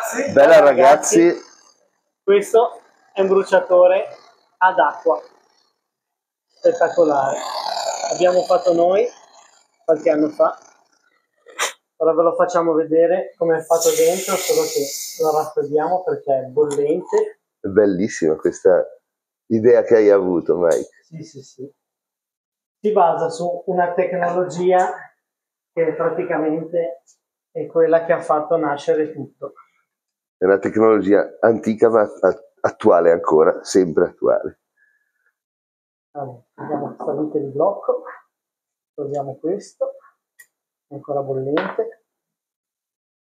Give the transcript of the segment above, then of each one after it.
ragazzi. Bella ragazzi. Questo è un bruciatore ad acqua. Spettacolare. Abbiamo fatto noi qualche anno fa. Ora ve lo facciamo vedere come è fatto dentro, solo che lo raffreddiamo perché è bollente. È bellissima questa idea che hai avuto, Mike. Sì. Si basa su una tecnologia che praticamente è quella che ha fatto nascere tutto. È una tecnologia antica ma attuale ancora, sempre attuale. Allora, abbiamo questa vite di blocco, togliamo questo, è ancora bollente.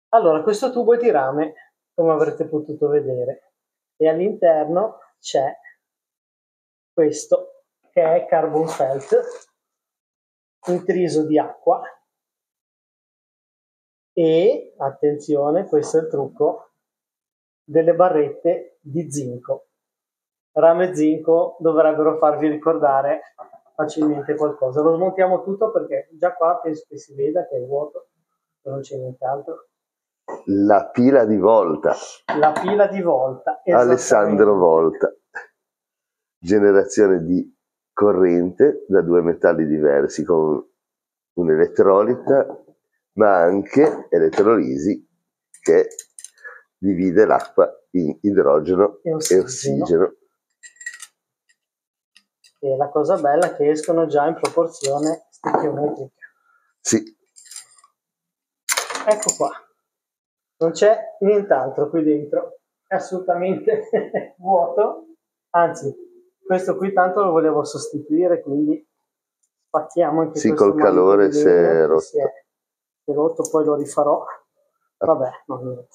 Allora, questo tubo è di rame, come avrete potuto vedere, e all'interno c'è questo che è carbon felt intriso di acqua e, attenzione, questo è il trucco, delle barrette di zinco. Rame e zinco dovrebbero farvi ricordare facilmente qualcosa. Lo smontiamo tutto perché già qua penso che si veda che è vuoto, non c'è nient'altro. La pila di Volta. La pila di Volta. Alessandro Volta. Generazione di corrente da due metalli diversi con un'elettrolita, ma anche elettrolisi che divide l'acqua in idrogeno e ossigeno. E la cosa bella è che escono già in proporzione stechiometrica. Sì. Ecco qua. Non c'è nient'altro qui dentro. È assolutamente vuoto. Anzi, questo qui tanto lo volevo sostituire, quindi spacchiamo anche questo. Col calore si è rotto. Si è rotto, poi lo rifarò. Vabbè, no.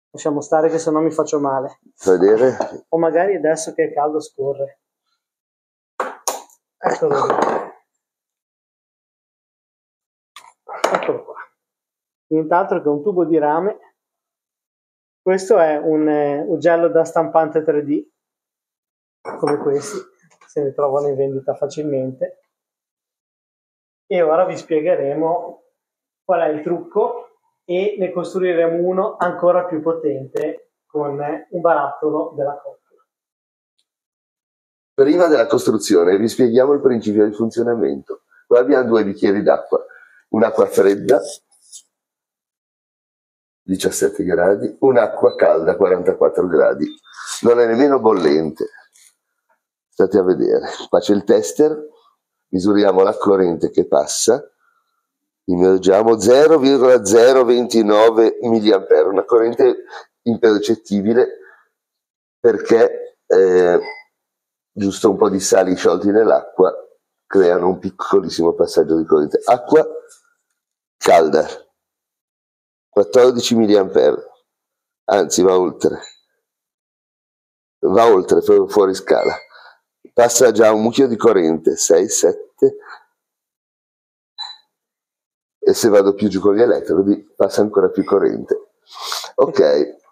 Lasciamo stare che sennò mi faccio male. Vedere? O magari adesso che è caldo scorre. Eccolo qua. Nient'altro che un tubo di rame. Questo è un ugello da stampante 3D, come questi, se ne trovano in vendita facilmente. E ora vi spiegheremo qual è il trucco e ne costruiremo uno ancora più potente con un barattolo della coppia. Prima della costruzione vi spieghiamo il principio di funzionamento. Qua abbiamo due bicchieri d'acqua, un'acqua fredda, 17 gradi, un'acqua calda, 44 gradi. Non è nemmeno bollente. State a vedere. Qua c'è il tester, misuriamo la corrente che passa, immergiamo 0,029 mA, una corrente impercettibile perché giusto un po' di sali sciolti nell'acqua creano un piccolissimo passaggio di corrente. Acqua calda, 14 mA, anzi va oltre, fuori scala, passa già un mucchio di corrente, 6, 7, e se vado più giù con gli elettrodi passa ancora più corrente. Ok.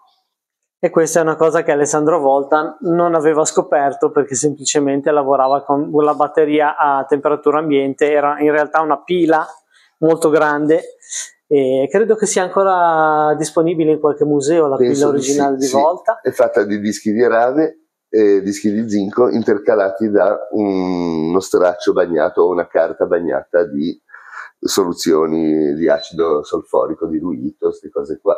E questa è una cosa che Alessandro Volta non aveva scoperto perché semplicemente lavorava con la batteria a temperatura ambiente, era in realtà una pila molto grande e credo che sia ancora disponibile in qualche museo la pila originale di Volta. È fatta di dischi di rame e dischi di zinco intercalati da uno straccio bagnato o una carta bagnata di soluzioni di acido solforico diluito, queste cose qua.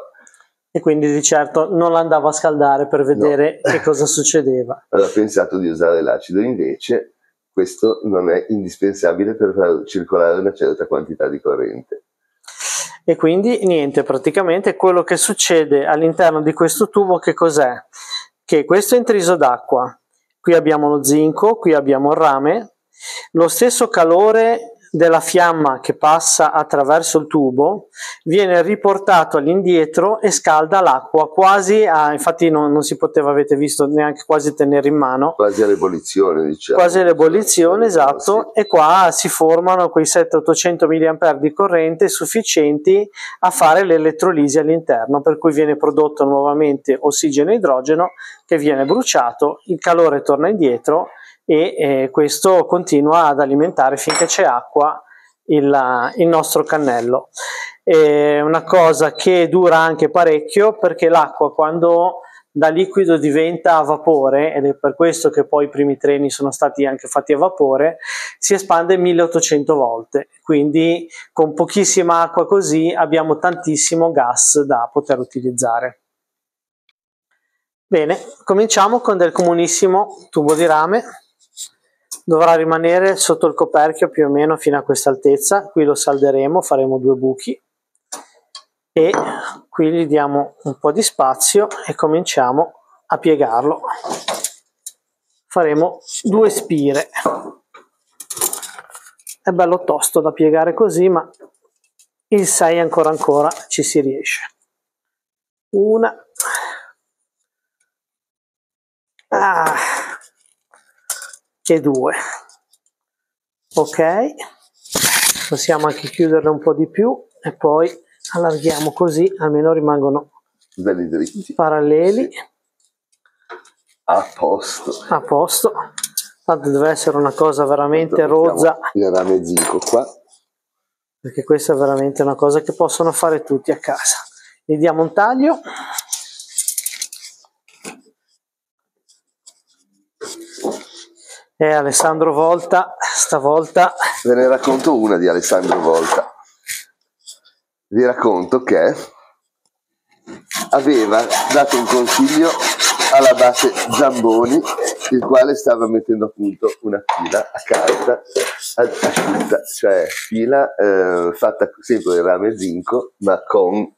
E quindi di certo non l'andava a scaldare per vedere che cosa succedeva. Aveva pensato di usare l'acido, invece questo non è indispensabile per far circolare una certa quantità di corrente. E quindi niente, praticamente quello che succede all'interno di questo tubo che cos'è? Che questo è intriso d'acqua, qui abbiamo lo zinco, qui abbiamo il rame, lo stesso calore della fiamma che passa attraverso il tubo viene riportato all'indietro e scalda l'acqua quasi a, infatti non si poteva, avete visto, neanche quasi tenere in mano, quasi all'ebollizione, diciamo, quasi all'ebollizione, esatto, sì. E qua si formano quei 700-800 mA di corrente sufficienti a fare l'elettrolisi all'interno, per cui viene prodotto nuovamente ossigeno e idrogeno che viene bruciato, il calore torna indietro e questo continua ad alimentare finché c'è acqua il nostro cannello. È una cosa che dura anche parecchio, perché l'acqua, quando da liquido diventa a vapore, ed è per questo che poi i primi treni sono stati anche fatti a vapore, si espande 1800 volte, quindi con pochissima acqua così abbiamo tantissimo gas da poter utilizzare. Bene, cominciamo con del comunissimo tubo di rame. Dovrà rimanere sotto il coperchio più o meno fino a questa altezza. Qui lo salderemo, faremo 2 buchi e qui gli diamo un po' di spazio e cominciamo a piegarlo. Faremo 2 spire. È bello tosto da piegare così, ma il 6 ancora ci si riesce. Una. E 2. Ok, possiamo anche chiuderle un po' di più e poi allarghiamo così, almeno rimangono belli dritti, paralleli. Sì. A posto. Tanto deve essere una cosa veramente rozza, il rame zinco qua, perché questa è veramente una cosa che possono fare tutti a casa. Gli diamo un taglio. E Alessandro Volta, stavolta... Ve ne racconto una di Alessandro Volta. Vi racconto che aveva dato un consiglio all'abate Zamboni, il quale stava mettendo a punto una fila a carta asciutta, cioè fila fatta sempre in rame zinco, ma con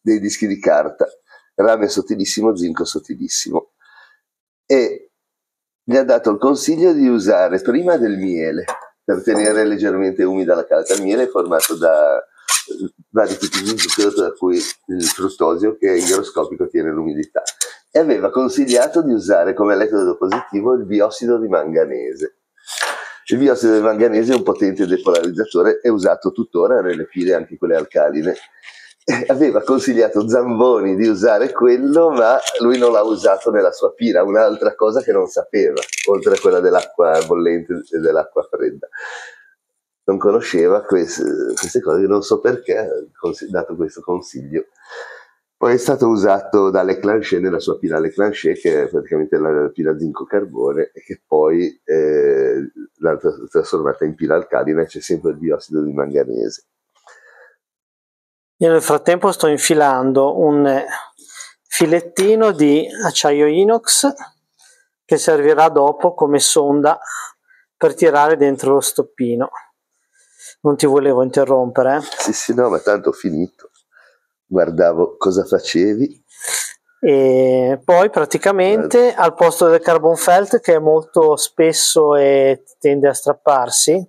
dei dischi di carta, rame sottilissimo, zinco sottilissimo. E gli ha dato il consiglio di usare prima del miele per tenere leggermente umida la carta. Il miele è formato da vari tipi di zucchero, tra cui il fruttosio, che è igroscopico, tiene l'umidità, e aveva consigliato di usare come elettrodo positivo il biossido di manganese. Il biossido di manganese è un potente depolarizzatore, è usato tuttora nelle pile, anche quelle alcaline. Aveva consigliato Zamboni di usare quello, ma lui non l'ha usato nella sua pila, un'altra cosa che non sapeva, oltre a quella dell'acqua bollente e dell'acqua fredda. Non conosceva queste cose, non so perché ha dato questo consiglio. Poi è stato usato da Leclanché nella sua pila Leclanché, che è praticamente la pila zinco-carbone, e che poi l'ha trasformata in pila alcalina, e c'è sempre il biossido di manganese. Io nel frattempo sto infilando un filettino di acciaio inox che servirà dopo come sonda per tirare dentro lo stoppino. Non ti volevo interrompere. Sì, no, ma tanto ho finito. Guardavo cosa facevi. E poi praticamente al posto del carbon felt, che è molto spesso e tende a strapparsi,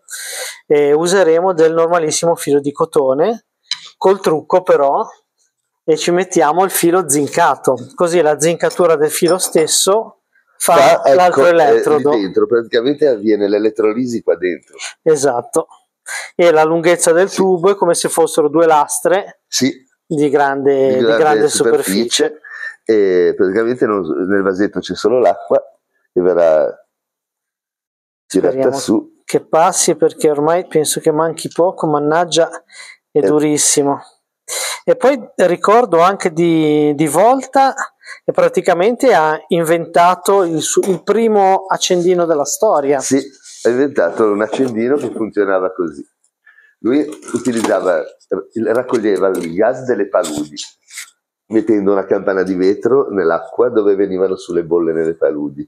useremo del normalissimo filo di cotone, col trucco però, e ci mettiamo il filo zincato, così la zincatura del filo stesso fa l'altro elettrodo. Lì dentro praticamente avviene l'elettrolisi qua dentro. Esatto. E la lunghezza del tubo è come se fossero 2 lastre di grande superficie. E praticamente nel vasetto c'è solo l'acqua e verrà tirata su. Che passi, perché ormai penso che manchi poco, mannaggia, è durissimo. E poi ricordo anche di Volta, che praticamente ha inventato il primo accendino della storia. Sì, ha inventato un accendino che funzionava così. Lui raccoglieva il gas delle paludi, mettendo una campana di vetro nell'acqua dove venivano sulle bolle nelle paludi.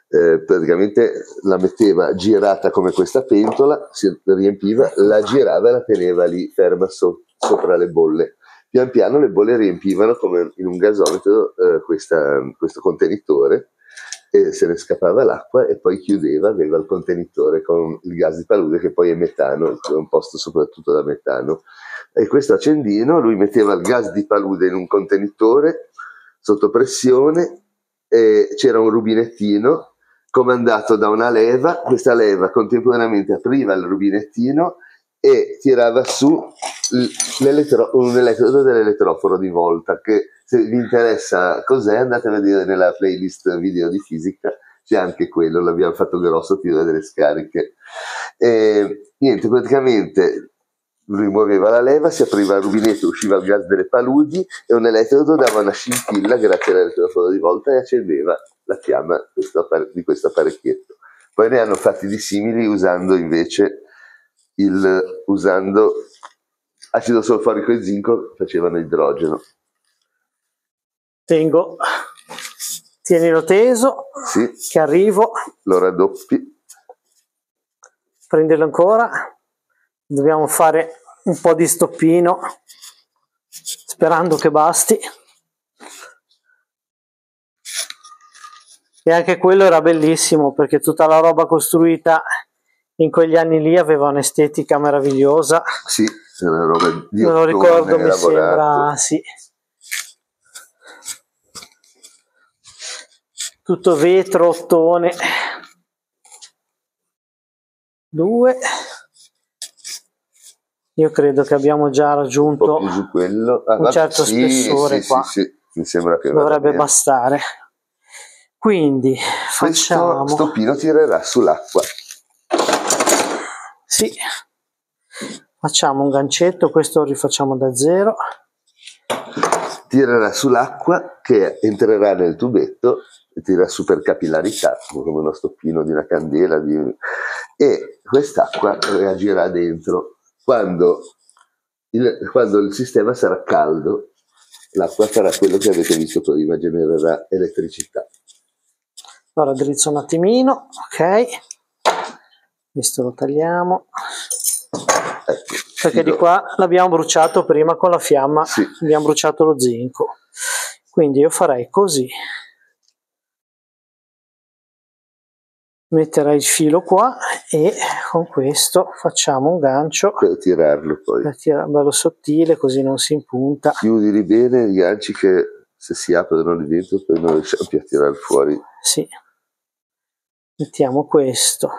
Praticamente la metteva girata come questa pentola, si riempiva, la girava e la teneva lì ferma sopra le bolle. Pian piano le bolle riempivano come in un gasometro questo contenitore, e se ne scappava l'acqua e poi chiudeva, aveva il contenitore con il gas di palude, che poi è metano, è composto soprattutto da metano. E questo accendino, lui metteva il gas di palude in un contenitore sotto pressione, e c'era un rubinettino comandato da una leva. Questa leva contemporaneamente apriva il rubinettino e tirava su un elettrodo dell'elettroforo di Volta, che se vi interessa cos'è andate a vedere nella playlist video di fisica, c'è anche quello, l'abbiamo fatto grosso, tiro delle scariche. E niente, praticamente lui muoveva la leva, si apriva il rubinetto, usciva il gas delle paludi e un elettrodo dava una scintilla grazie all'elettrodo di volta e accendeva la fiamma di questo apparecchietto. Poi ne hanno fatti di simili usando invece usando acido solforico e zinco, facevano idrogeno. Tienilo teso, sì, che arrivo. Lo raddoppi. Prendilo ancora. Dobbiamo fare un po' di stoppino, sperando che basti. E anche quello era bellissimo, perché tutta la roba costruita in quegli anni lì aveva un'estetica meravigliosa. Sì, una roba di me lo ricordo, mi sembra, sì. Tutto vetro, ottone. 2. Io credo che abbiamo già raggiunto un po' più su quello. Un certo spessore qua. Sì. Mi sembra che dovrebbe bastare. Quindi facciamo. Questo stoppino tirerà sull'acqua. Sì. Facciamo un gancetto, questo lo rifacciamo da zero. Tirerà sull'acqua che entrerà nel tubetto e tira su per capillarità, come uno stoppino di una candela. E quest'acqua reagirà dentro. Quando il sistema sarà caldo, l'acqua farà quello che avete visto prima, genererà elettricità. Allora drizzo un attimino, ok. Questo lo tagliamo. Ecco, perché di qua l'abbiamo bruciato prima con la fiamma, sì. Abbiamo bruciato lo zinco. Quindi io farei così. Metterei il filo qua e con questo facciamo un gancio per tirarlo poi. Per tirare bello sottile, così non si impunta. Chiudili bene i ganci che se si aprono lì dentro poi non riusciamo più a tirare fuori. Sì. Mettiamo questo.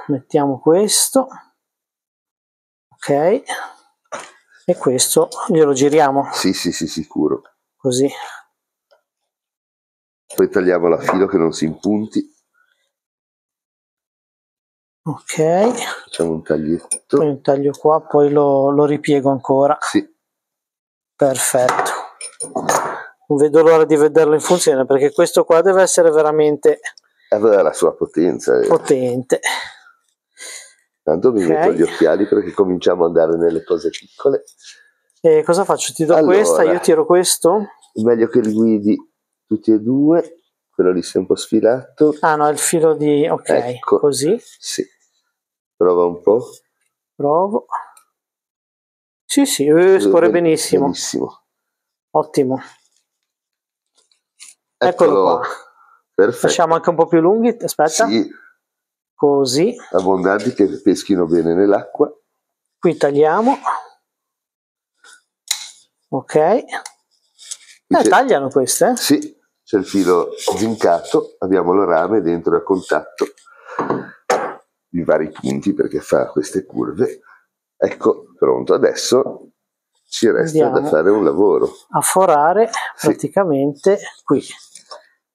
Ok. E questo glielo giriamo. Sì, sicuro. Così. Poi tagliamo la filo che non si impunti. Ok. Facciamo un taglietto. Poi un taglio qua, poi lo ripiego ancora. Sì. Perfetto. Non vedo l'ora di vederlo in funzione, perché questo qua deve essere veramente avrà la sua potenza. Potente. Tanto mi metto gli occhiali perché cominciamo ad andare nelle cose piccole. E cosa faccio? Ti do questa, io tiro questo? Meglio che li guidi tutti e due. Quello lì si è un po' sfilato. Ah no, il filo di... ok, ecco. Così. Sì. Prova un po'. Provo. Sì, scorre benissimo. Benissimo. Ottimo. Eccolo qua. Perfetto. Facciamo anche un po' più lunghi, aspetta. Sì. Così. Abbondanti che peschino bene nell'acqua. Qui tagliamo. Ok. Tagliano queste? Sì, c'è il filo zincato, abbiamo il rame dentro a contatto di vari punti perché fa queste curve. Ecco, pronto. Adesso ci resta da fare un lavoro. A forare praticamente qui.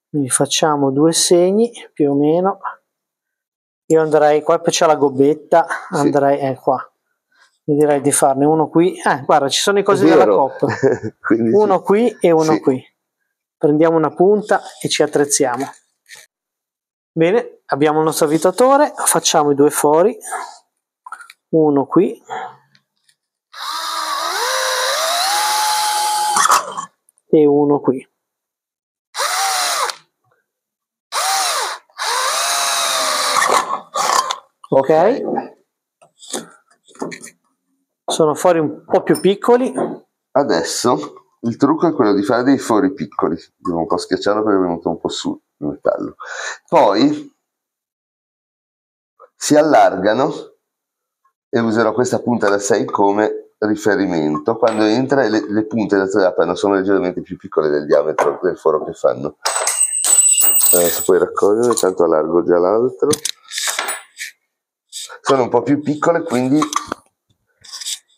Quindi facciamo 2 segni più o meno. Io andrei qua, poi c'è la gobbetta, andrei qua. Mi direi di farne uno qui. Guarda, ci sono i cosi della coppa. Uno qui e uno qui. Prendiamo una punta e ci attrezziamo. Bene, abbiamo il nostro avvitatore, facciamo i 2 fori. Uno qui. E uno qui. Ok. Sono fori un po' più piccoli. Adesso il trucco è quello di fare dei fori piccoli. Devo un po' schiacciarlo perché è venuto un po' su il metallo. Poi si allargano e userò questa punta da 6 come riferimento. Quando entra le punte della trapano sono leggermente più piccole del diametro del foro che fanno. Adesso puoi raccogliere, tanto allargo già l'altro. Sono un po' più piccole, quindi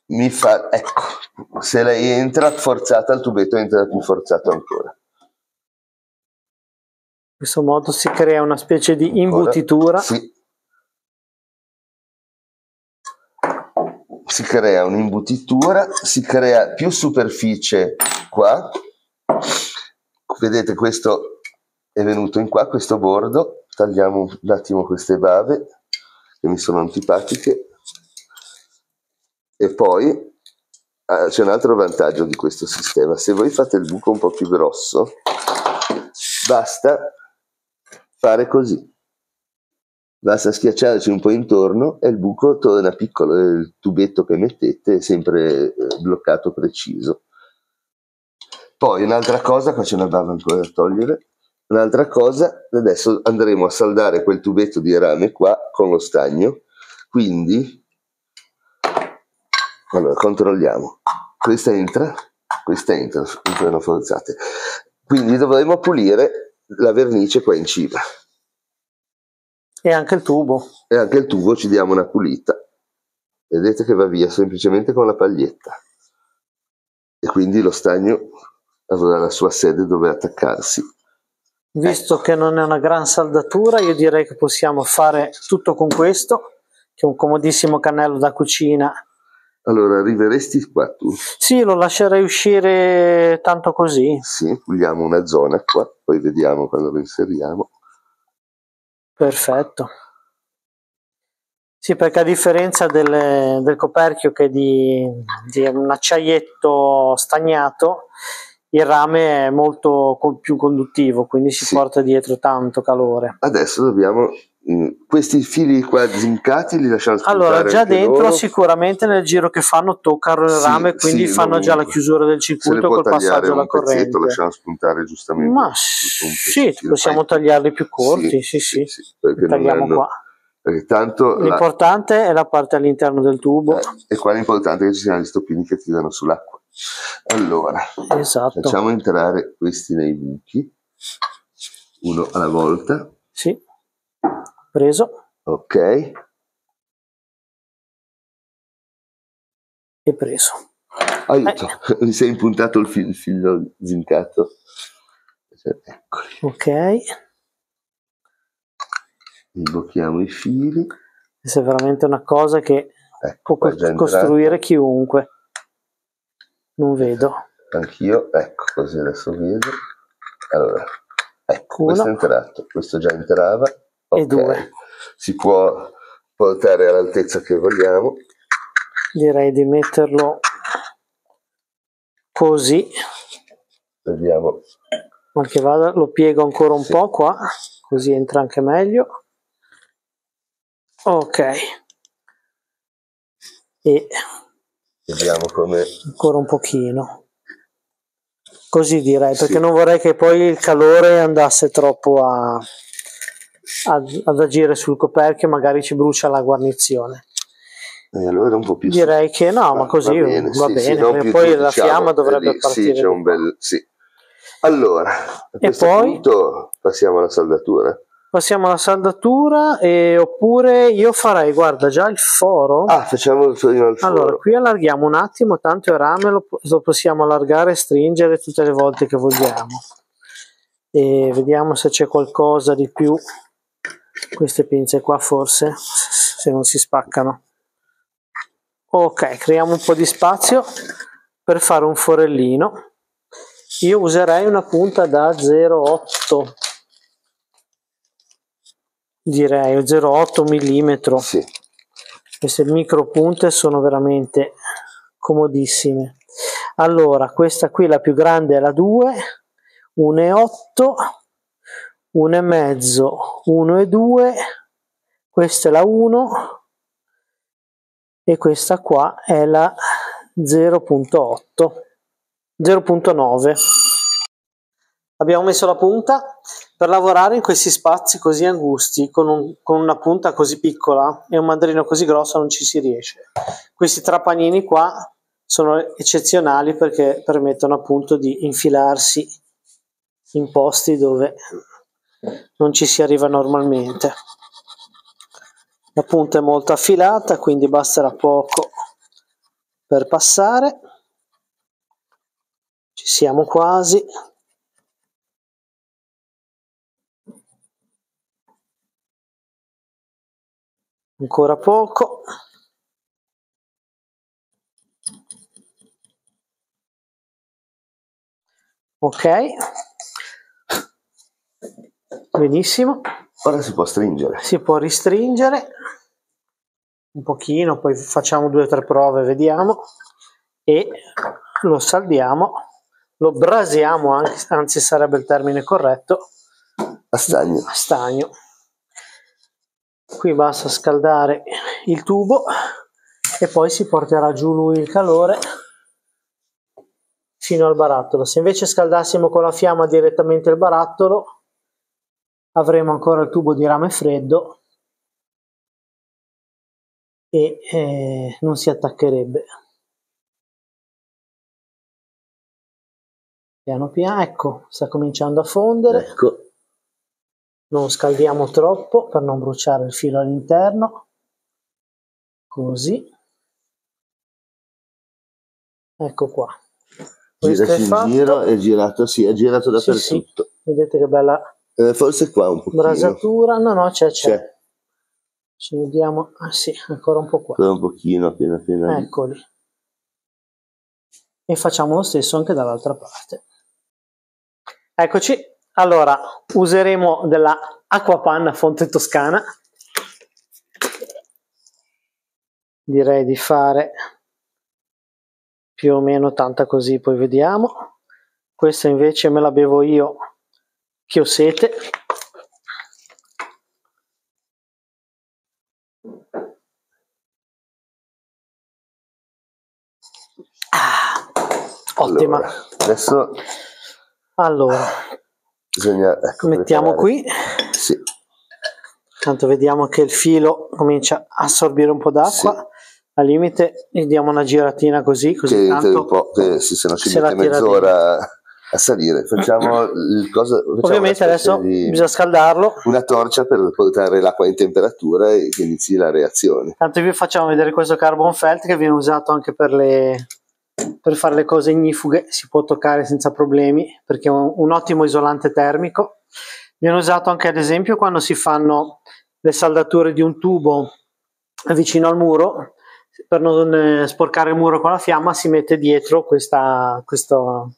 mi fa, ecco, se lei entra forzata il tubetto entra più forzato ancora. In questo modo si crea una specie di imbutitura. Sì. si crea un'imbutitura, si crea più superficie qua. Vedete, questo è venuto in qua, questo bordo. Tagliamo un attimo queste bave che mi sono antipatiche. E poi c'è un altro vantaggio di questo sistema: se voi fate il buco un po' più grosso, basta fare così, basta schiacciarci un po' intorno e il buco torna piccolo, il tubetto che mettete è sempre bloccato preciso. Poi un'altra cosa, qua c'è una bava ancora da togliere, un'altra cosa, adesso andremo a saldare quel tubetto di rame qua con lo stagno, quindi allora controlliamo, questa entrano forzate, quindi dovremo pulire la vernice qua in cima. E anche il tubo. E anche il tubo ci diamo una pulita. Vedete che va via semplicemente con la paglietta. E quindi lo stagno avrà la sua sede dove attaccarsi. Visto che non è una gran saldatura, io direi che possiamo fare tutto con questo, che è un comodissimo cannello da cucina. Allora, arriveresti qua tu? Sì, lo lascerei uscire tanto così. Sì, puliamo una zona qua, poi vediamo quando lo inseriamo. Perfetto. Sì, perché a differenza del coperchio che è di un acciaietto stagnato, il rame è molto più conduttivo, quindi si porta dietro tanto calore. Adesso dobbiamo... questi fili qua zincati li lasciamo spuntare. Allora, già dentro loro. Sicuramente nel giro che fanno toccano il rame, quindi fanno già la chiusura del circuito col passaggio alla corrente. Lo lasciamo spuntare giustamente. Ma sì, possiamo tagliarli più corti, sì. Tagliamo qua. L'importante è la parte all'interno del tubo. E qua l'importante è che ci siano gli stoppini che tirano sull'acqua. Allora, facciamo entrare questi nei buchi, uno alla volta. Sì, preso. Ok. E preso. Aiuto, mi sei impuntato il filo zincato. Eccoli. Ok. Imblocchiamo i fili. Questa è veramente una cosa che può costruire chiunque. Non vedo. Anch'io, ecco, così adesso vedo. Allora, ecco, questo è entrato, questo già entrava. Okay. E 2. Si può portare all'altezza che vogliamo. Direi di metterlo così. Vediamo. Mal che vada, lo piego ancora un po' qua, così entra anche meglio. Ok. E vediamo come... ancora un pochino. Così direi, perché non vorrei che poi il calore andasse troppo ad agire sul coperchio e magari ci brucia la guarnizione. E allora un po' più direi che no, ma così va bene, perché poi la fiamma dovrebbe partire. Sì, c'è un bel... Sì. Allora, a questo punto passiamo alla saldatura. Passiamo alla saldatura, oppure io farei, guarda, già il foro. Facciamo prima il foro. Allora, qui allarghiamo un attimo, tanto il rame lo possiamo allargare e stringere tutte le volte che vogliamo. E vediamo se c'è qualcosa di più. Queste pinze qua forse, se non si spaccano. Ok, creiamo un po' di spazio per fare un forellino. Io userei una punta da 0,8. Direi 0,8 mm. Sì. Queste micro punte sono veramente comodissime. Allora, questa qui la più grande è la 2, 1,8, 1,5, 1,2, questa è la 1 e questa qua è la 0,8, 0,9. Abbiamo messo la punta. Per lavorare in questi spazi così angusti, con una punta così piccola e un mandrino così grosso non ci si riesce. Questi trapanini qua sono eccezionali perché permettono appunto di infilarsi in posti dove non ci si arriva normalmente. La punta è molto affilata, quindi basterà poco per passare. Ci siamo quasi. Ancora poco. Ok, benissimo. Ora si può stringere. Si può ristringere un pochino, poi facciamo 2 o 3 prove, vediamo, e lo saldiamo, lo brasiamo, anzi sarebbe il termine corretto, A stagno. a stagno. Qui basta scaldare il tubo e poi si porterà giù lui il calore fino al barattolo. Se invece scaldassimo con la fiamma direttamente il barattolo, avremo ancora il tubo di rame freddo e non si attaccherebbe. Piano piano, ecco, sta cominciando a fondere. Ecco. Non scaldiamo troppo per non bruciare il filo all'interno. Così. Ecco qua. Giraci il giro, è girato, sì, è girato dappertutto. Sì. Vedete che bella forse qua un pochino. brasatura. No, c'è. Ci vediamo. Ah sì, ancora un po' qua. Un pochino, appena. Eccoli. E facciamo lo stesso anche dall'altra parte. Eccoci. Allora, useremo della acquapanna fonte toscana. Direi di fare più o meno tanta così, poi vediamo. Questa invece me la bevo io che ho sete. Ottima. Allora bisogna, mettiamo qui. Sì. Tanto vediamo che il filo comincia a assorbire un po' d'acqua. Sì. Al limite gli diamo una giratina così che tanto un po', se no ci mette mezz'ora a salire. Facciamo il cosa. Ovviamente adesso bisogna scaldarlo. Una torcia per portare l'acqua in temperatura e che inizi la reazione. Tanto vi facciamo vedere questo carbon felt che viene usato anche per fare le cose ignifughe. Si può toccare senza problemi perché è un ottimo isolante termico. Viene usato anche ad esempio quando si fanno le saldature di un tubo vicino al muro. Per non sporcare il muro con la fiamma si mette dietro questo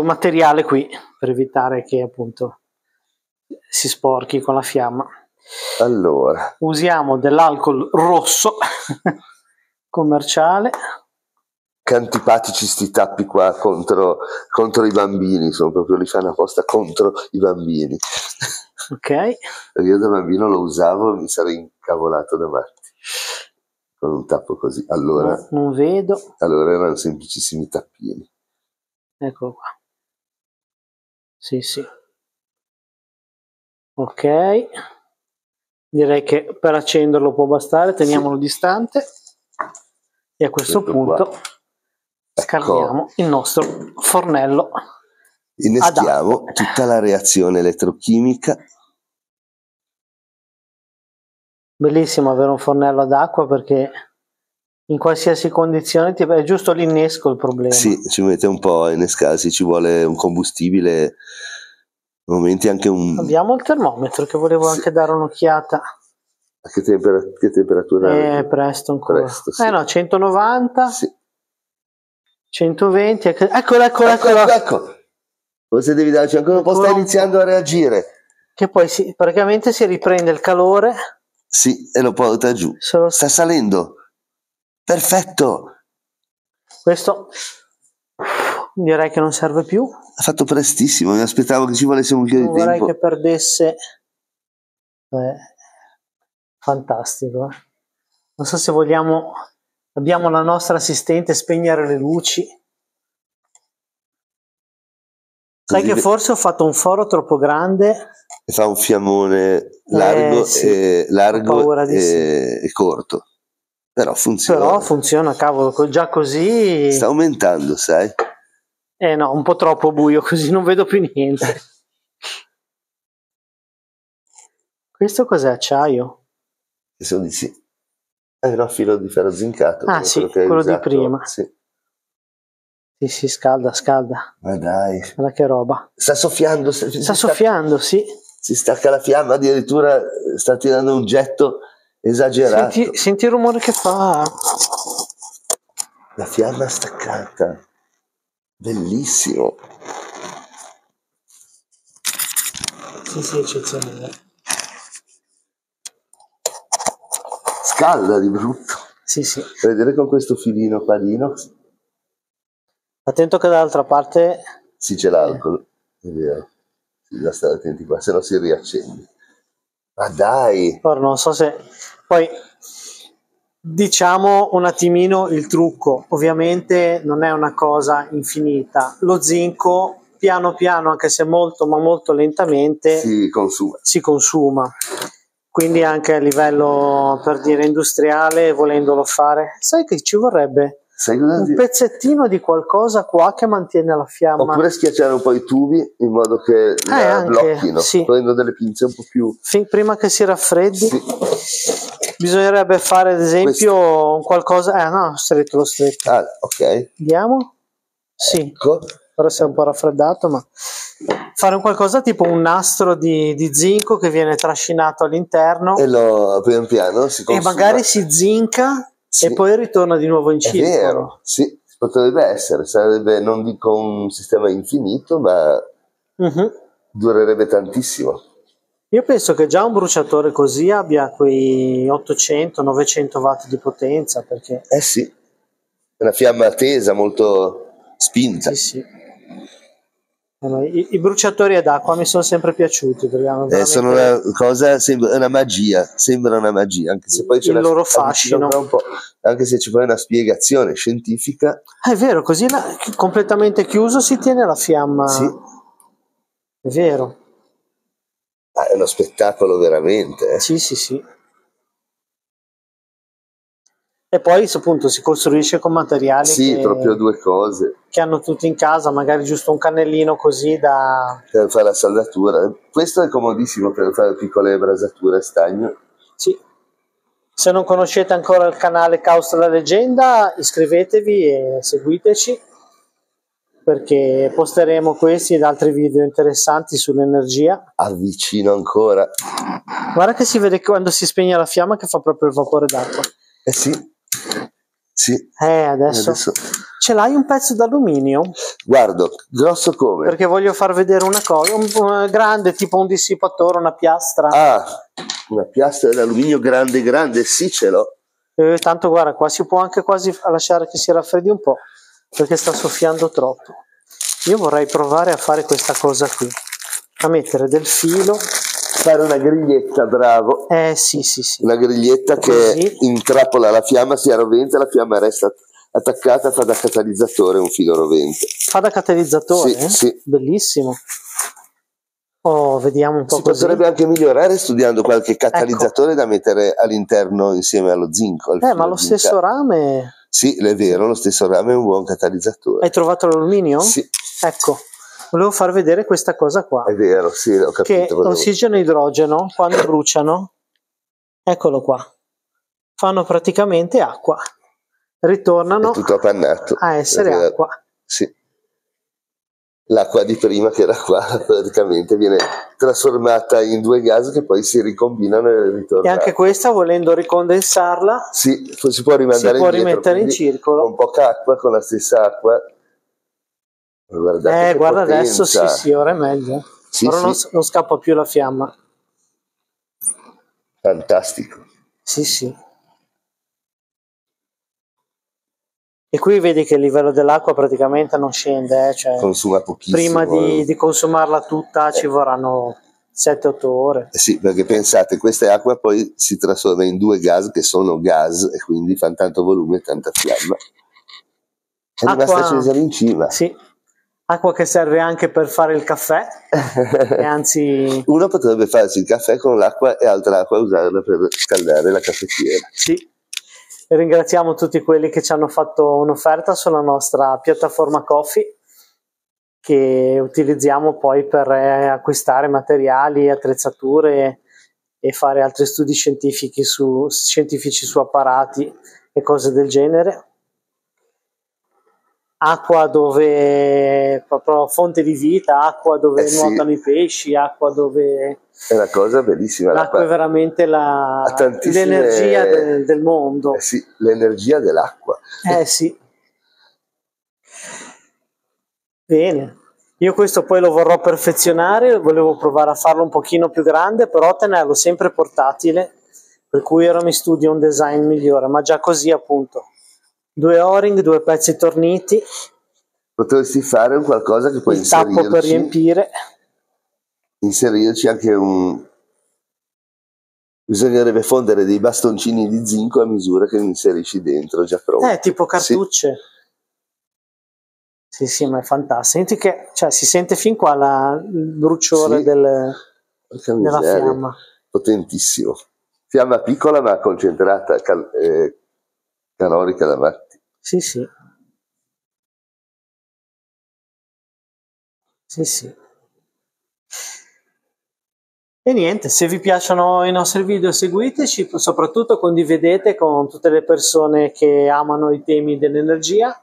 materiale qui per evitare che appunto si sporchi con la fiamma. Allora usiamo dell'alcol rosso commerciale. Che antipatici sti tappi qua contro i bambini, sono proprio li fanno apposta contro i bambini. Ok. Perché io da bambino lo usavo e mi sarei incavolato davanti con un tappo così. Allora no, non vedo. Allora erano semplicissimi tappini. Eccolo qua. Sì. Ok. Direi che per accenderlo può bastare, teniamolo distante. E a questo punto scaldiamo il nostro fornello. Inneschiamo tutta la reazione elettrochimica. Bellissimo avere un fornello ad acqua perché in qualsiasi condizione è giusto l'innesco il problema. Sì, ci mette un po' a innescarsi, ci vuole un combustibile, momenti anche un... Abbiamo il termometro che volevo anche dare un'occhiata. A che temperatura? Presto ancora. Presto, sì. No, 190. Sì. 120. Eccolo. Forse devi darci ancora un po', sta iniziando a reagire. Che poi praticamente si riprende il calore. Sì, e lo porta giù. Sta salendo. Perfetto. Questo direi che non serve più. Ha fatto prestissimo, mi aspettavo che ci volesse un po' di tempo. Non vorrei che perdesse. Fantastico. Non so se vogliamo. Abbiamo la nostra assistente spegnere le luci. Sai che forse ho fatto un foro troppo grande. E fa un fiammone largo, e corto. Però funziona. Cavolo, già così. Sta aumentando, sai? No, un po' troppo buio, così non vedo più niente. Questo cos'è, acciaio? Sono di sì. No, filo di ferro zincato. Ah sì, quello di prima. Sì. Sì, scalda. Ma dai. Guarda che roba. Sta soffiando. Sta soffiando, sì. Si stacca la fiamma, addirittura sta tirando un getto esagerato. Senti il rumore che fa. La fiamma staccata. Bellissimo. Sì, eccezionale. Scalda di brutto. Sì. Vedere con questo filino padino. Attento che dall'altra parte... Sì, c'è l'alcol, è vero. Bisogna stare attenti qua, se no si riaccende. Ma dai! Ora non so se... Poi diciamo un attimino il trucco. Ovviamente non è una cosa infinita. Lo zinco, piano piano, anche se molto ma molto lentamente, si consuma. Quindi anche a livello, per dire, industriale, volendolo fare, sai che ci vorrebbe un pezzettino di qualcosa qua che mantiene la fiamma. Oppure schiacciare un po' i tubi in modo che la blocchino. Sì. Prendo delle pinze un po' più... Prima che si raffreddi. Sì. Bisognerebbe fare ad esempio qualcosa... no, stretto. Ah, ok. Vediamo? Sì. Ecco. Ora si è un po' raffreddato, ma... Fare un qualcosa tipo un nastro di zinco che viene trascinato all'interno. E lo pian piano si consuma. E magari si zinca e poi ritorna di nuovo in circolo. È vero, sì. Potrebbe essere. Sarebbe, non dico un sistema infinito, ma durerebbe tantissimo. Io penso che già un bruciatore così abbia quei 800-900 watt di potenza, perché... sì, è una fiamma tesa, molto spinta. Sì. I bruciatori ad acqua mi sono sempre piaciuti. Sono una cosa, sembra una magia, anche se poi c'è il loro fascino. Un po', anche se ci poi una spiegazione scientifica. È vero, così completamente chiuso si tiene la fiamma. Sì. È vero. È uno spettacolo veramente. Sì. E poi appunto si costruisce con materiali proprio due cose che hanno tutti in casa, magari giusto un cannellino così per fare la saldatura. Questo è comodissimo per fare piccole brasature a stagno. Sì. Se non conoscete ancora il canale Caos della Leggenda, iscrivetevi e seguiteci, perché posteremo questi ed altri video interessanti sull'energia. Avvicino ancora. Guarda che si vede quando si spegne la fiamma che fa proprio il vapore d'acqua. Sì. Adesso ce l'hai un pezzo d'alluminio? Guardo, grosso come? Perché voglio far vedere una cosa, un grande, tipo un dissipatore, una piastra. Una piastra d'alluminio grande, sì, ce l'ho. Tanto guarda, qua si può anche quasi lasciare che si raffreddi un po', perché sta soffiando troppo. Io vorrei provare a fare questa cosa qui, a mettere del filo. Fare una griglietta, bravo. Sì. Una griglietta che intrappola la fiamma, si rovente, la fiamma resta attaccata, fa da catalizzatore un filo rovente. Fa da catalizzatore? Sì. Bellissimo. Vediamo un po' così. Si potrebbe anche migliorare studiando qualche catalizzatore da mettere all'interno insieme allo zinco. Ma lo stesso rame... Sì, è vero, lo stesso rame è un buon catalizzatore. Hai trovato l'alluminio? Sì. Ecco. Volevo far vedere questa cosa qua. È vero, sì, ho capito. Che ossigeno e idrogeno, quando bruciano, eccolo qua, fanno praticamente acqua. Ritornano è tutto appannato a essere acqua. Sì. L'acqua di prima che era qua praticamente viene trasformata in due gas che poi si ricombinano e ritornano. E anche questa, volendo ricondensarla, si può rimandare rimettere in circolo. Con poca acqua, con la stessa acqua. Guardate guarda adesso, sì, ora è meglio. Ora non scappa più la fiamma. Fantastico. Sì. E qui vedi che il livello dell'acqua praticamente non scende, cioè consuma pochissimo. Prima di consumarla tutta ci vorranno 7-8 ore. Sì, perché pensate, questa acqua poi si trasforma in due gas che sono gas e quindi fanno tanto volume e tanta fiamma. È rimasta accesa in cima. Sì. Acqua che serve anche per fare il caffè, e anzi... Uno potrebbe farsi il caffè con l'acqua e altra acqua usarla per scaldare la caffettiera. Sì, e ringraziamo tutti quelli che ci hanno fatto un'offerta sulla nostra piattaforma Ko-fi, che utilizziamo poi per acquistare materiali, attrezzature e fare altri studi scientifici su apparati e cose del genere. Acqua dove proprio fonte di vita, acqua dove nuotano i pesci, acqua dove... È una cosa bellissima. L'acqua è veramente l'energia del mondo. Sì, l'energia dell'acqua. Sì. Bene. Io questo poi lo vorrò perfezionare, volevo provare a farlo un pochino più grande, però tenerlo sempre portatile, per cui ora mi studio un design migliore, ma già così appunto. 2 O-ring, 2 pezzi torniti. Potresti fare un qualcosa che puoi il tappo per riempire. Inserirci anche un... Bisognerebbe fondere dei bastoncini di zinco a misura che li inserisci dentro, già pronti. Tipo cartucce. Sì, sì, ma è fantastico. Senti che, cioè, si sente fin qua il bruciore della fiamma. Potentissimo. Fiamma piccola ma concentrata, calorica da matti. Sì, sì. Sì, sì. E niente, se vi piacciono i nostri video seguiteci, soprattutto condividete con tutte le persone che amano i temi dell'energia.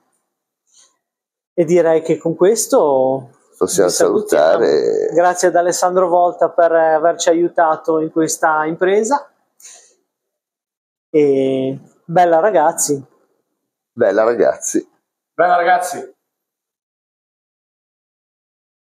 E direi che con questo possiamo salutare. Grazie ad Alessandro Volta per averci aiutato in questa impresa. E bella ragazzi. Bella ragazzi. Bella ragazzi.